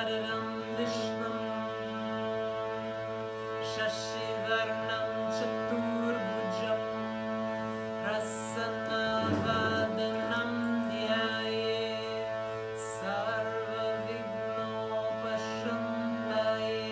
Shukladharam Vishnum Shashivarnam Chaturbhujam Prasanavadanam Dhyaye Sarva Vignopashantaye.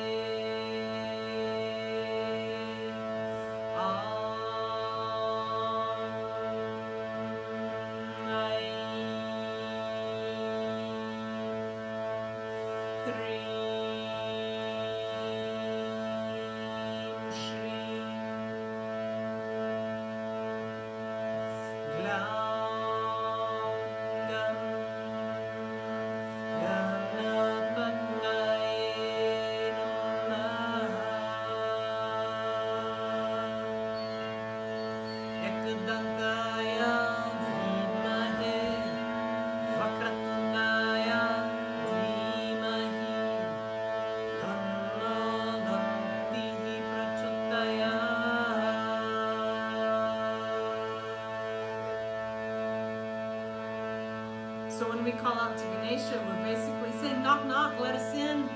So when we call out to Ganesha, we're basically saying, knock, knock, let us in.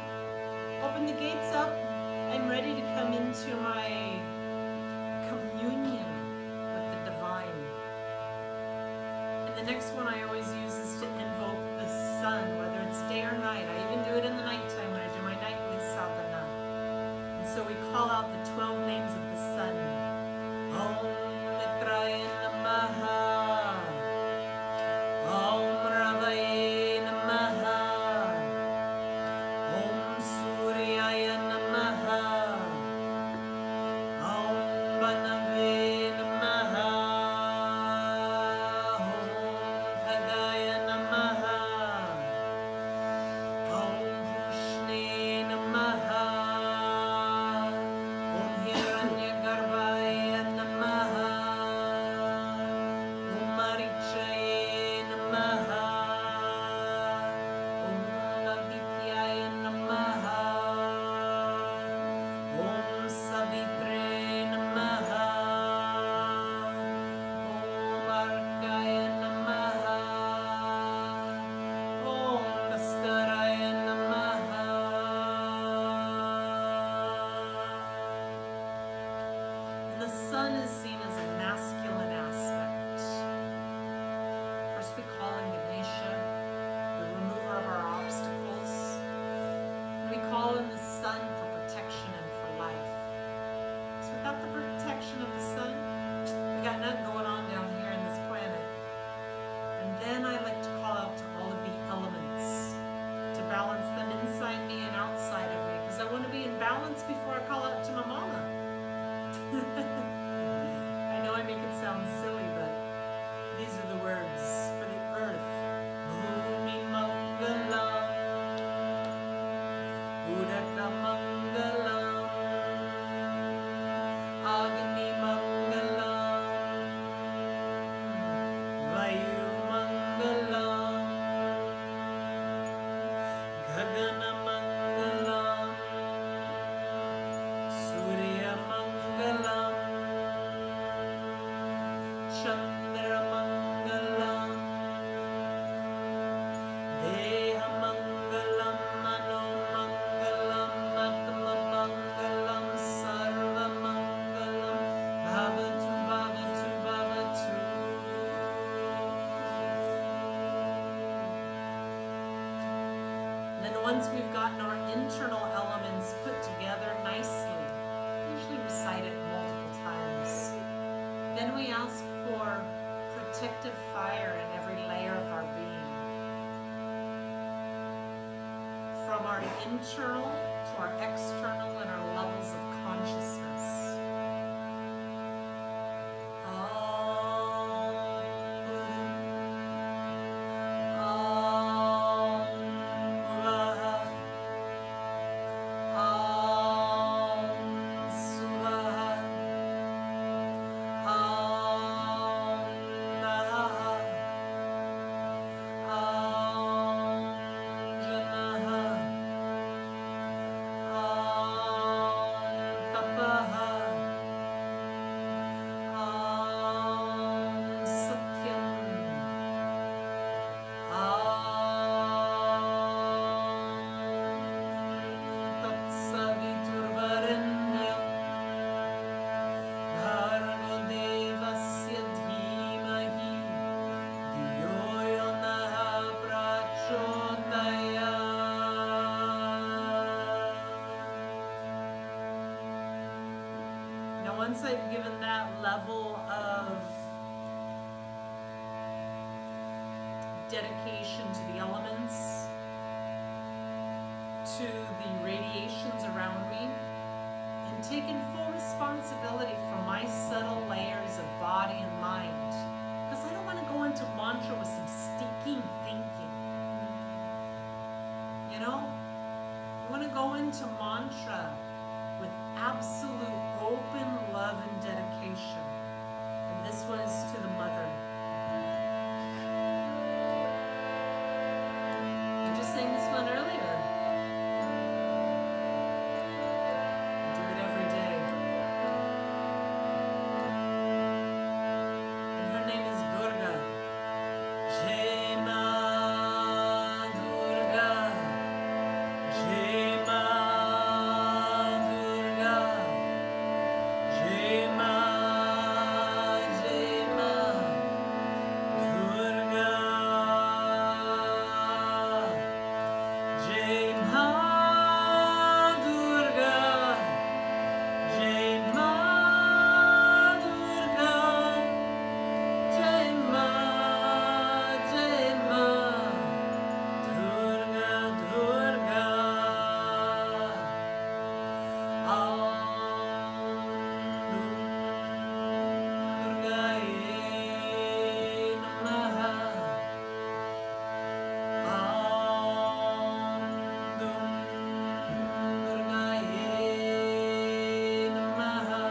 Open the gates up. I'm ready to come into my communion with the divine. And the next one I always use is to invoke the sun, whether it's day or night. I even do it in the nighttime when I do my nightly sadhana. And so we call out the 12 names of the sun. Om Mitraya Namaha. Om Ravaye Namaha. Om Suryaya Namaha. Om Banave Namaha. Om Khagaya Namaha. Om Pushne Namaha. Om Hiranyagarbhaya Namaha. Om Marichaye Namaha. Om Adityaya Namaha. Om Savitre Namaha. Om Arkaya Namaha. Om Bhaskaraya Namaha. And the sun is seen as a masculine aspect. First we call in Ganesha, the remover of our obstacles. And we call in the sun for protection and for life. So without the protection of the sun, we got nothing going on down here in this planet. And then I like to call out to all of the elements to balance them inside me and outside of me, because I want to be in balance before I call out to my mama. I know I make it sound silly, but these are the words for the earth. Bhumi Mangalam, Udaka Mangalam, Agni Mangalam, Vayu Mangalam, Gagana Mangalam, Surya Mangalam, Chandra Mangalam, Deha Mangalam, Mano Mangalam, Atma Mangalam, Sarva Mangalam, Bhavatu Bhavatu Bhavatu. Then once we've gotten our internal elements put together nicely, usually recite it multiple times, then we ask for protective fire in every layer of our being. From our internal to our external and our levels of consciousness. Tapaha dedication to the elements, to the radiations around me, and taking full responsibility for my subtle layers of body and mind. Because I don't want to go into mantra with some stinking thinking. You know? I want to go into mantra with absolute open love and dedication. And this one is to the mother. I just sang this one earlier. Do it every day. And her name is Durga. Jai Ma Durga. Jai Ma Durga. Jai Ma. Jai Ma Durga. Jai Ma Durga. Jai Ma Durga. Jai Ma. Jai Ma Durga. Durga. Om Durgaye Namaha. Om Durgaye Namaha.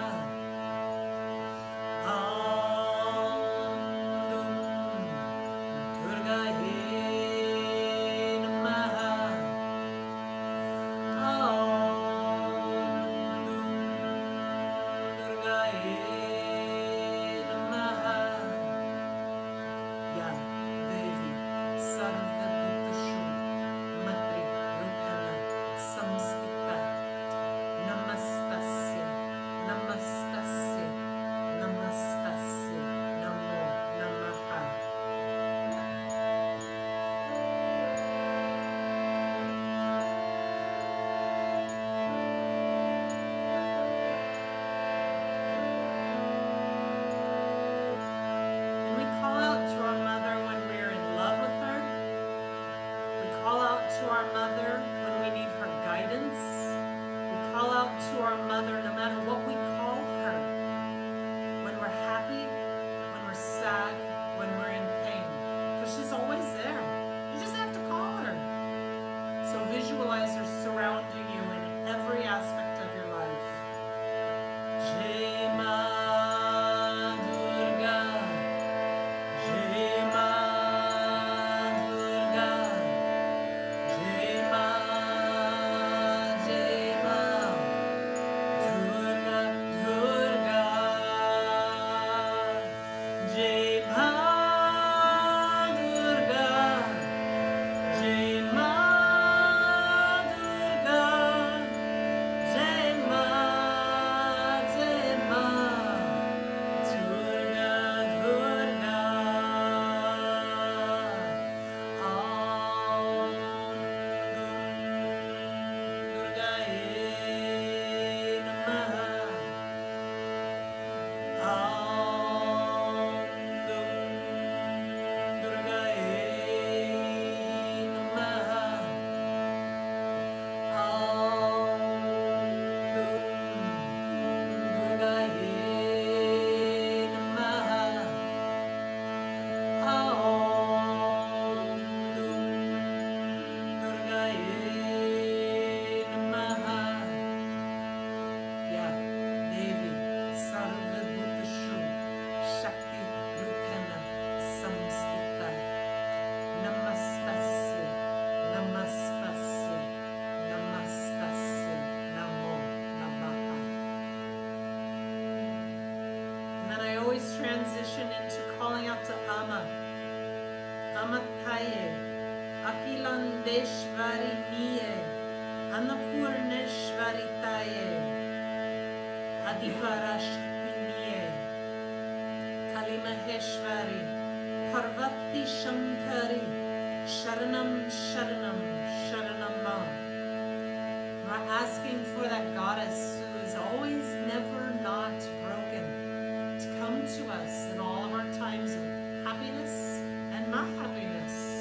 Om Durgaye Namaha. Om Durgaye Namaha. Ya Devi Sarva Bhutashu Matri Rupana Samstita Namastasya Namastasya Namastasya Namo Namaha. And we call out to our mother when we're in love with her. We call out to our mother when we need her guidance. We call out to our mother no matter what we call her. When we're happy, when we're sad, when we're in pain. Because she's always there. You just have to call her. So visualize her surrounding you in every aspect of your life. Jai Ma Durga. Jai Ma Durga. Jai Ma. Jai Ma Durga. Durga. Jai Ma Durga. Jai Ma Durga. Jai Ma. Jai Ma Durga. Durga. Om Durgaye Namaha. Om Durgaye Namaha. Om Durgaye Namaha. Om Durgaye Namaha. Ya Devi Sarva Bhutashu Shakti Rupana Samstita Namastasya Namastasya Namastasya Namo Namaha. And then I always transition into calling out to Ama. Amataye, Akilandeshvari Niye, Annapurneshvari Taye, Adiparashakti Niye, Kalimaheshvari, Parvati Shankari, Sharanam Sharanam Sharanam Ma. We're asking for that goddess who is always never not broken to come to us in all of our times of happiness and not happiness.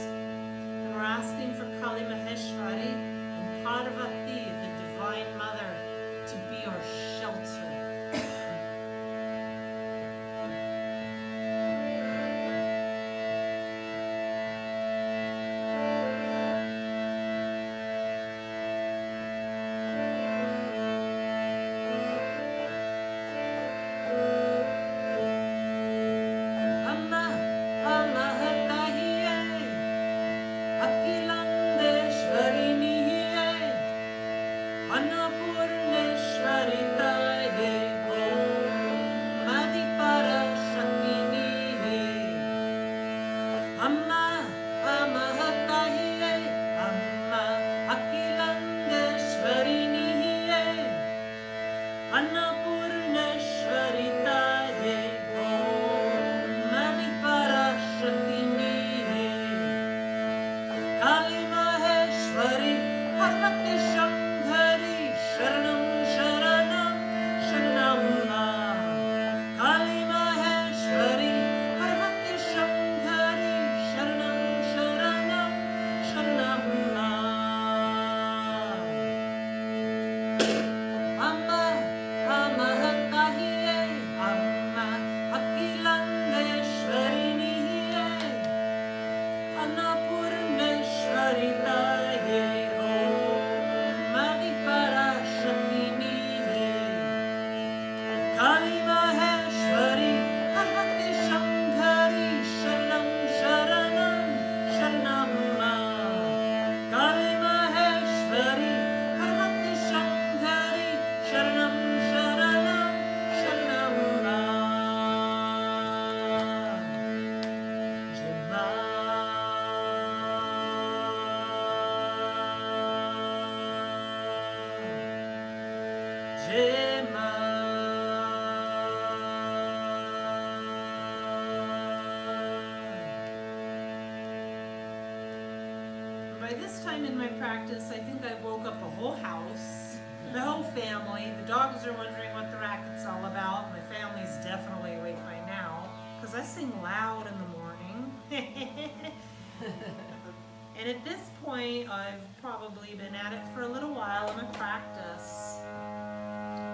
By this time in my practice, I think I've woke up the whole house, the whole family. The dogs are wondering what the racket's all about. My family's definitely awake by now, because I sing loud in the morning. And at this point, I've probably been at it for a little while in my practice.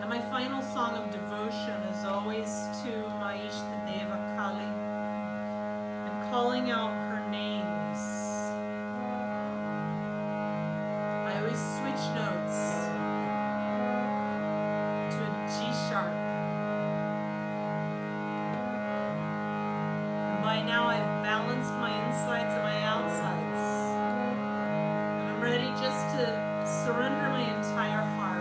And my final song of devotion is always to my Ishtadeva Kali and calling out her names. I always switch notes to a G sharp. And by now I've balanced my insides and my outsides. And I'm ready just to surrender my entire heart.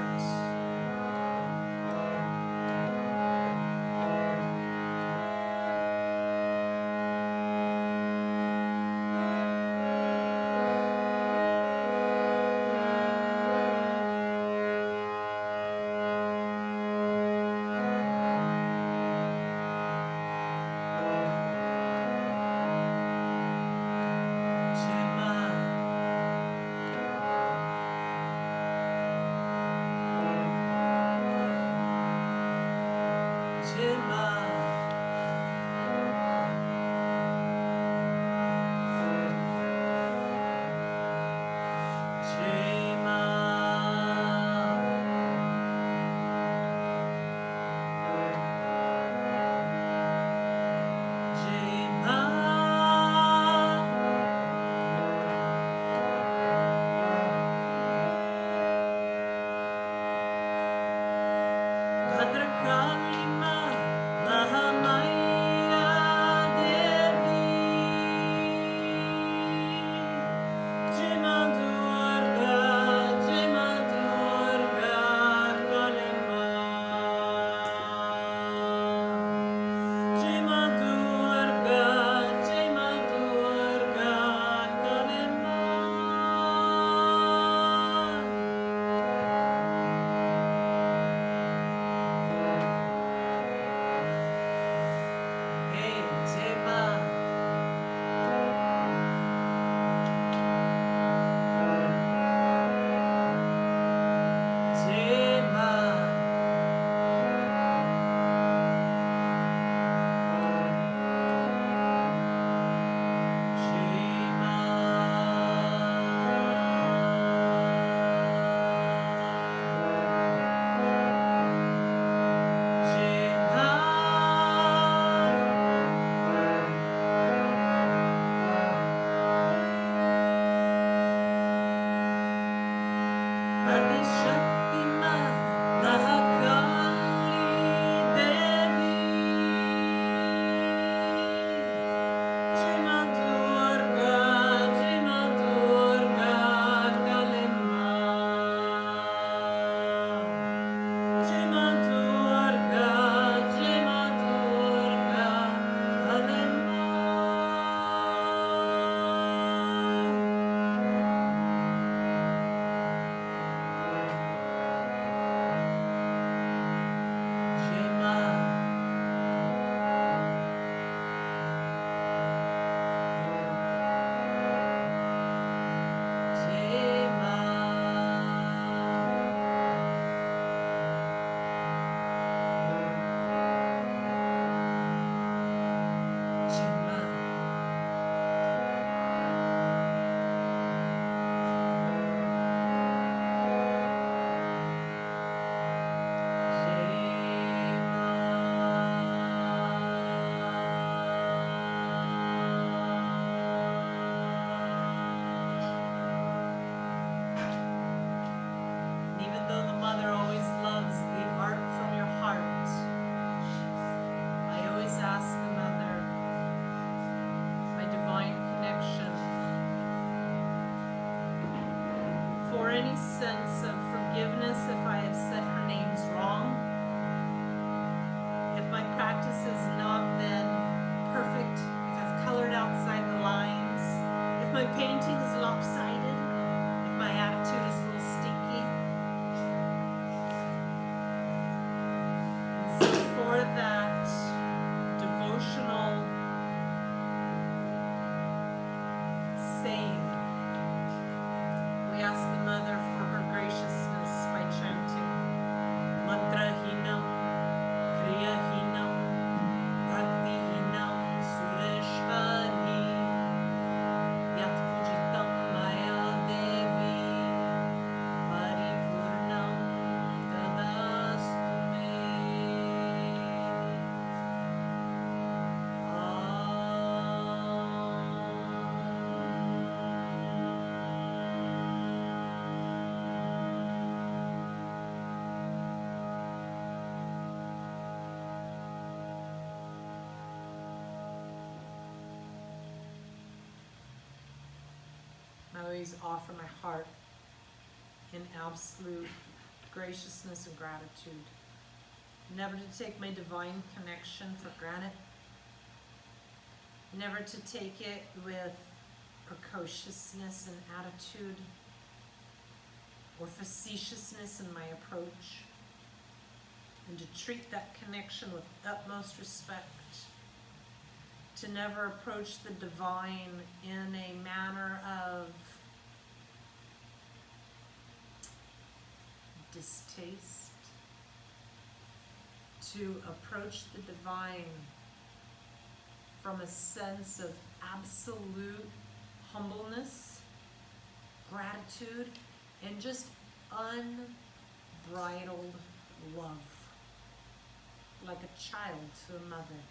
always offer my heart in absolute graciousness and gratitude. Never to take my divine connection for granted. Never to take it with precociousness and attitude or facetiousness in my approach. And to treat that connection with utmost respect. To never approach the divine in a manner of distaste. To approach the divine from a sense of absolute humbleness, gratitude, and just unbridled love, like a child to a mother.